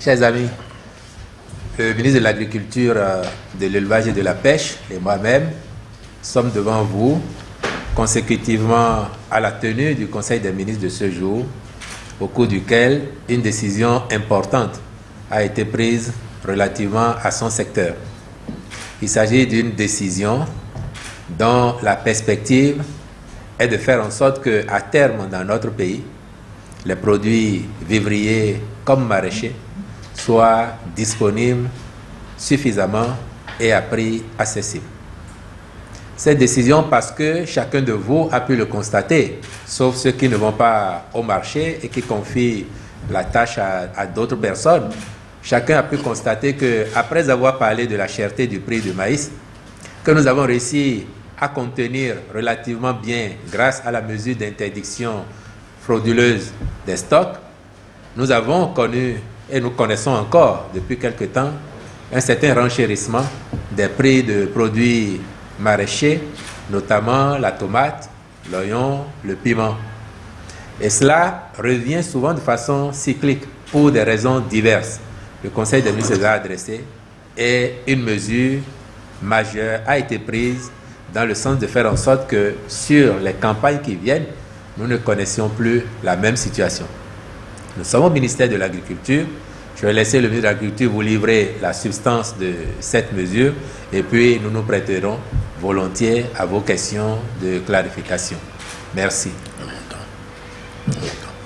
Chers amis, le ministre de l'Agriculture, de l'Élevage et de la Pêche et moi-même sommes devant vous consécutivement à la tenue du Conseil des ministres de ce jour, au cours duquel une décision importante a été prise relativement à son secteur. Il s'agit d'une décision dont la perspective est de faire en sorte qu'à terme dans notre pays, les produits vivriers comme maraîchers soient disponibles suffisamment et à prix accessible. Cette décision, parce que chacun de vous a pu le constater, sauf ceux qui ne vont pas au marché et qui confient la tâche à d'autres personnes, chacun a pu constater qu'après avoir parlé de la cherté du prix du maïs, que nous avons réussi à contenir relativement bien grâce à la mesure d'interdiction frauduleuse des stocks, nous avons connu et nous connaissons encore depuis quelque temps un certain renchérissement des prix de produits maraîchers, notamment la tomate, l'oignon, le piment. Et cela revient souvent de façon cyclique pour des raisons diverses. Le Conseil des ministres a adressé et une mesure majeure a été prise dans le sens de faire en sorte que sur les campagnes qui viennent, nous ne connaissions plus la même situation. Nous sommes au ministère de l'Agriculture. Je vais laisser le ministre de l'Agriculture vous livrer la substance de cette mesure et puis nous nous prêterons volontiers à vos questions de clarification. Merci.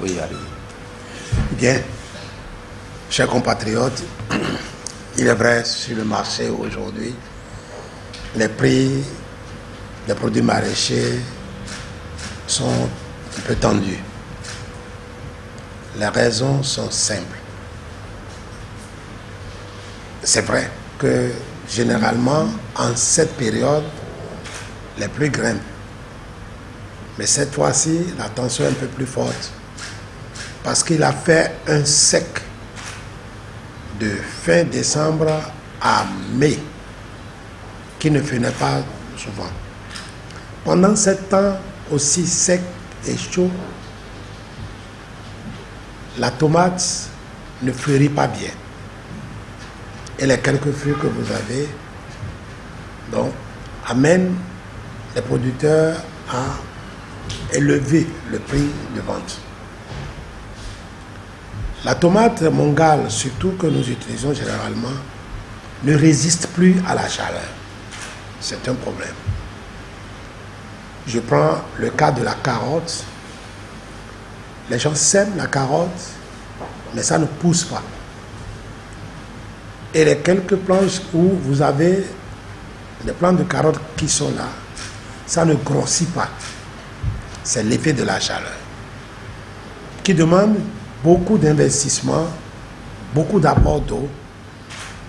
Oui, allez. Bien. Chers compatriotes, il est vrai, sur le marché aujourd'hui, les prix des produits maraîchers sont un peu tendus. Les raisons sont simples. C'est vrai que généralement, en cette période, les prix grimpent. Mais cette fois-ci, la tension est un peu plus forte. Parce qu'il a fait un sec de fin décembre à mai, qui ne venait pas souvent. Pendant ce temps aussi sec et chaud, la tomate ne fleurit pas bien. Et les quelques fruits que vous avez, donc, amènent les producteurs à élever le prix de vente. La tomate mongale, surtout que nous utilisons généralement, ne résiste plus à la chaleur. C'est un problème. Je prends le cas de la carotte. Les gens sèment la carotte, mais ça ne pousse pas. Et les quelques planches où vous avez des plants de carottes qui sont là, ça ne grossit pas. C'est l'effet de la chaleur qui demande beaucoup d'investissement, beaucoup d'apport d'eau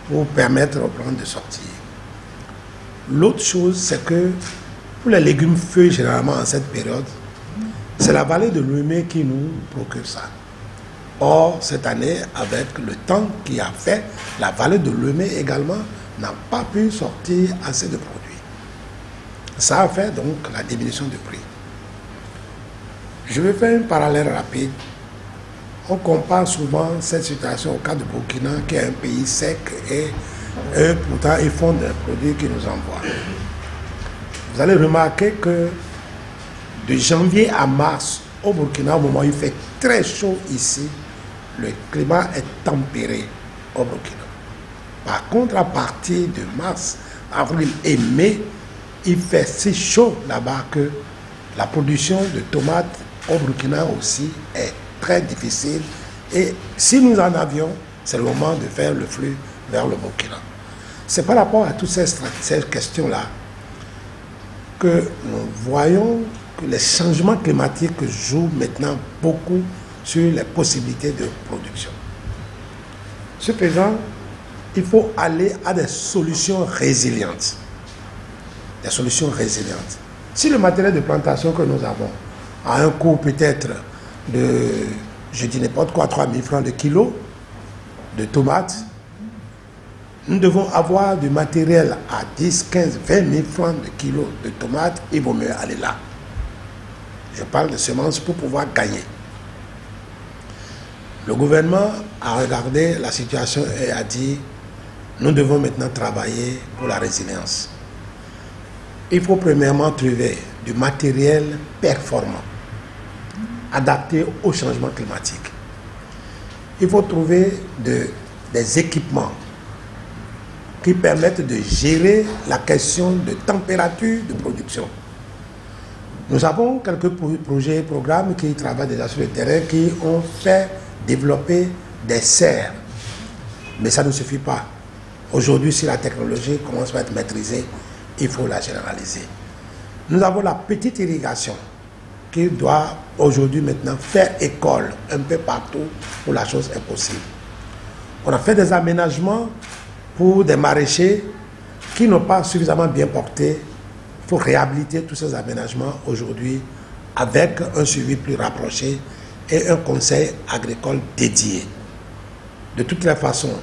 pour permettre aux plantes de sortir. L'autre chose, c'est que pour les légumes feuilles, généralement en cette période, c'est la vallée de l'Ouémé qui nous procure ça. Or, cette année, avec le temps qui a fait, la vallée de l'Ouémé également n'a pas pu sortir assez de produits. Ça a fait donc la diminution du prix. Je vais faire un parallèle rapide. On compare souvent cette situation au cas de Burkina, qui est un pays sec et eux, pourtant, ils font des produits qu'ils nous envoient. Vous allez remarquer que de janvier à mars, au Burkina, au moment où il fait très chaud ici, le climat est tempéré au Burkina. Par contre, à partir de mars, avril et mai, il fait si chaud là-bas que la production de tomates au Burkina aussi est très difficile. Et si nous en avions, c'est le moment de faire le flux vers le Burkina. C'est par rapport à toutes ces questions-là que nous voyons que les changements climatiques jouent maintenant beaucoup sur les possibilités de production. Ce faisant, il faut aller à des solutions résilientes. Des solutions résilientes. Si le matériel de plantation que nous avons a un coût peut-être de, je dis n'importe quoi, 3 000 francs de kilo de tomates, nous devons avoir du matériel à 10, 15, 20 000 francs de kilo de tomates, il vaut mieux aller là. Je parle de semences pour pouvoir gagner. Le gouvernement a regardé la situation et a dit, nous devons maintenant travailler pour la résilience. Il faut premièrement trouver du matériel performant, adapté au changement climatique. Il faut trouver des équipements qui permettent de gérer la question de température de production. Nous avons quelques projets et programmes qui travaillent déjà sur le terrain, qui ont fait développer des serres. Mais ça ne suffit pas. Aujourd'hui, si la technologie commence à être maîtrisée, il faut la généraliser. Nous avons la petite irrigation qui doit aujourd'hui maintenant faire école un peu partout où la chose est possible. On a fait des aménagements pour des maraîchers qui n'ont pas suffisamment bien porté. Il faut réhabiliter tous ces aménagements aujourd'hui avec un suivi plus rapproché et un conseil agricole dédié. De toutes les façons,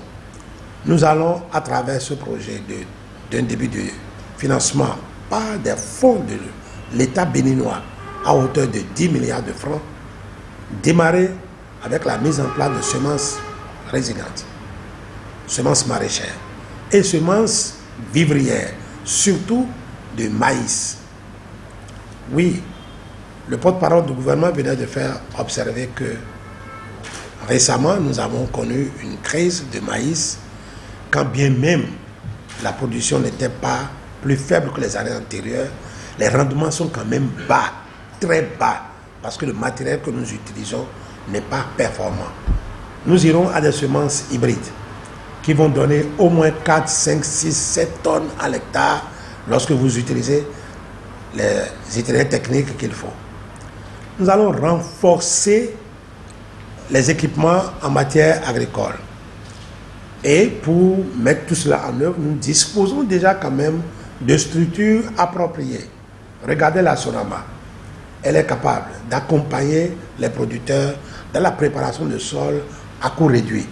nous allons, à travers ce projet d'un début de financement par des fonds de l'État béninois à hauteur de 10 milliards de francs, démarrer avec la mise en place de semences résilientes, semences maraîchères et semences vivrières, surtout de maïs. Oui, le porte-parole du gouvernement venait de faire observer que récemment, nous avons connu une crise de maïs, quand bien même la production n'était pas plus faible que les années antérieures, les rendements sont quand même bas, très bas, parce que le matériel que nous utilisons n'est pas performant. Nous irons à des semences hybrides qui vont donner au moins 4, 5, 6, 7 tonnes à l'hectare lorsque vous utilisez les itinéraires techniques qu'il faut. Nous allons renforcer les équipements en matière agricole. Et pour mettre tout cela en œuvre, nous disposons déjà quand même de structures appropriées. Regardez la Sonama. Elle est capable d'accompagner les producteurs dans la préparation de sol à coût réduit.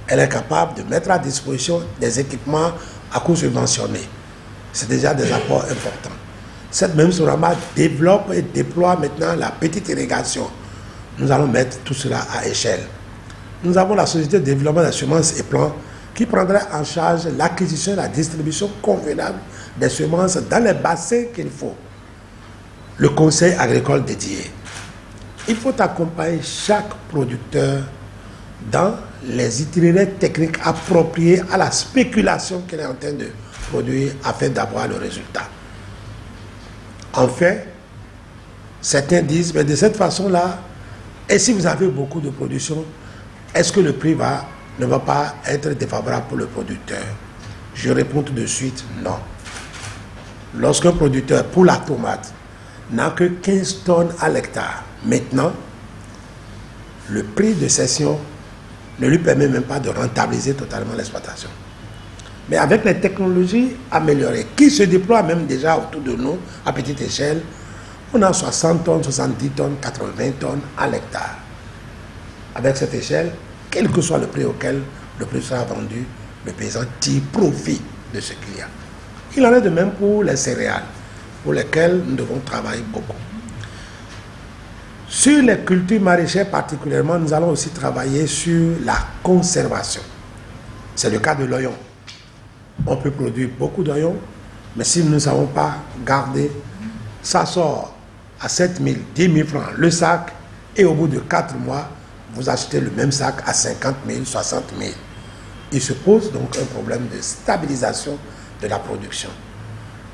Elle est capable de mettre à disposition des équipements à coût subventionné. C'est déjà des apports importants. Cette même Sonama développe et déploie maintenant la petite irrigation. Nous allons mettre tout cela à échelle. Nous avons la Société de développement des semences et plants qui prendra en charge l'acquisition et la distribution convenable des semences dans les bassins qu'il faut. Le conseil agricole dédié. Il faut accompagner chaque producteur dans les itinéraires techniques appropriés à la spéculation qu'il est en train de produire afin d'avoir le résultat. Enfin, certains disent, mais de cette façon-là, et si vous avez beaucoup de production, est-ce que le prix ne va pas être défavorable pour le producteur? Je réponds tout de suite, non. Lorsqu'un producteur, pour la tomate, n'a que 15 tonnes à l'hectare, maintenant, le prix de cession ne lui permet même pas de rentabiliser totalement l'exploitation. Mais avec les technologies améliorées, qui se déploient même déjà autour de nous, à petite échelle, on a 60 tonnes, 70 tonnes, 80 tonnes à l'hectare. Avec cette échelle, quel que soit le prix auquel le prix sera vendu, le paysan tire profit de ce qu'il y a. Il en est de même pour les céréales, pour lesquelles nous devons travailler beaucoup. Sur les cultures maraîchères particulièrement, nous allons aussi travailler sur la conservation. C'est le cas de l'oignon. On peut produire beaucoup d'oignons, mais si nous ne savons pas garder, ça sort à 7 000, 10 000 francs le sac, et au bout de 4 mois, vous achetez le même sac à 50 000, 60 000. Il se pose donc un problème de stabilisation de la production.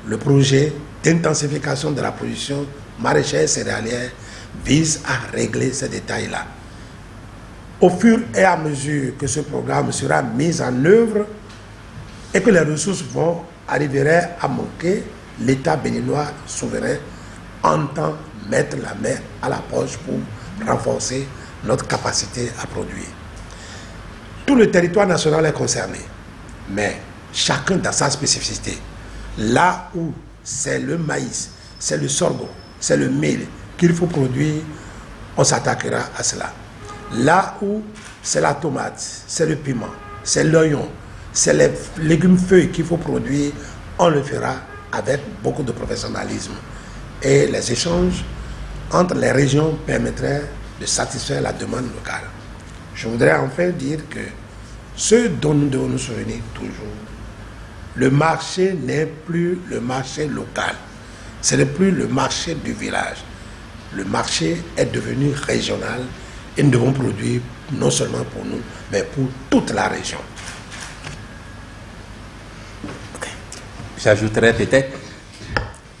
Le projet d'intensification de la production maraîchère et céréalière vise à régler ces détails-là. Au fur et à mesure que ce programme sera mis en œuvre et que les ressources arriveraient à manquer, l'État béninois souverain entend mettre la main à la poche pour renforcer notre capacité à produire. Tout le territoire national est concerné, mais chacun dans sa spécificité. Là où c'est le maïs, c'est le sorgho, c'est le mil qu'il faut produire, on s'attaquera à cela. Là où c'est la tomate, c'est le piment, c'est l'oignon, c'est les légumes feuilles qu'il faut produire, on le fera avec beaucoup de professionnalisme. Et les échanges entre les régions permettraient de satisfaire la demande locale. je voudrais enfin dire que ce dont nous devons nous souvenir toujours, le marché n'est plus le marché local. Ce n'est plus le marché du village. Le marché est devenu régional et nous devons produire non seulement pour nous, mais pour toute la région. J'ajouterais peut-être,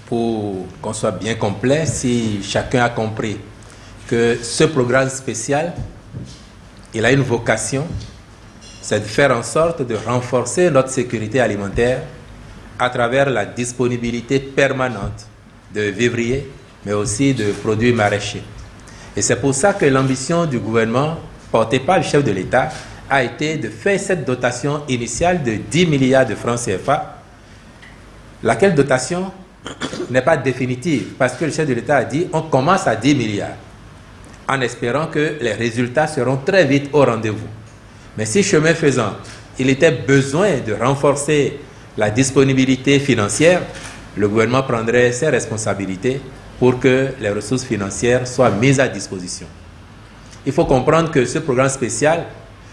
pour qu'on soit bien complet, si chacun a compris que ce programme spécial, il a une vocation, c'est de faire en sorte de renforcer notre sécurité alimentaire à travers la disponibilité permanente de vivriers, mais aussi de produits maraîchers. Et c'est pour ça que l'ambition du gouvernement, portée par le chef de l'État, a été de faire cette dotation initiale de 10 milliards de francs CFA, laquelle dotation n'est pas définitive, parce que le chef de l'État a dit on commence à 10 milliards, en espérant que les résultats seront très vite au rendez-vous. Mais si chemin faisant, il était besoin de renforcer la disponibilité financière, le gouvernement prendrait ses responsabilités pour que les ressources financières soient mises à disposition. Il faut comprendre que ce programme spécial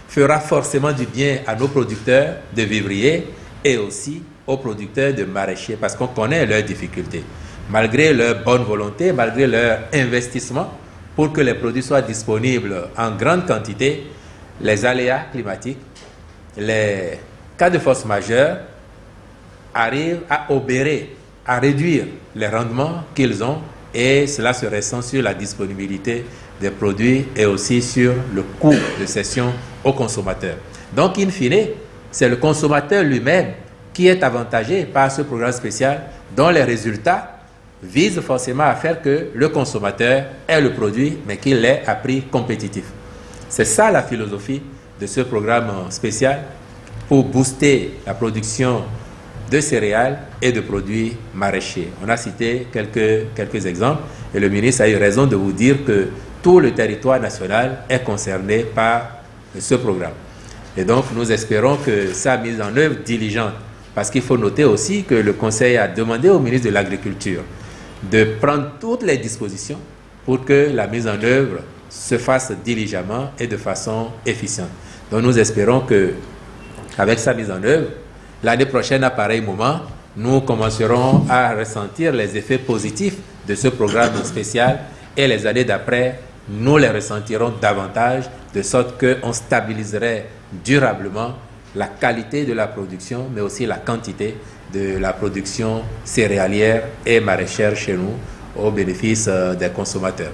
fera forcément du bien à nos producteurs de vivriers et aussi aux producteurs de maraîchers, parce qu'on connaît leurs difficultés. Malgré leur bonne volonté, malgré leur investissement, pour que les produits soient disponibles en grande quantité, les aléas climatiques, les cas de force majeure arrivent à obérer, à réduire les rendements qu'ils ont, et cela se ressent sur la disponibilité des produits et aussi sur le coût de cession aux consommateurs. Donc, in fine, c'est le consommateur lui-même qui est avantagé par ce programme spécial dont les résultats visent forcément à faire que le consommateur ait le produit, mais qu'il l'ait à prix compétitif. C'est ça la philosophie de ce programme spécial pour booster la production de céréales et de produits maraîchers. On a cité quelques exemples et le ministre a eu raison de vous dire que tout le territoire national est concerné par ce programme. Et donc nous espérons que sa mise en œuvre diligente, parce qu'il faut noter aussi que le Conseil a demandé au ministre de l'Agriculture de prendre toutes les dispositions pour que la mise en œuvre se fasse diligemment et de façon efficiente. Donc nous espérons que avec sa mise en œuvre, l'année prochaine, à pareil moment, nous commencerons à ressentir les effets positifs de ce programme spécial et les années d'après, nous les ressentirons davantage, de sorte qu'on stabiliserait durablement la qualité de la production, mais aussi la quantité de la production céréalière et maraîchère chez nous, au bénéfice des consommateurs.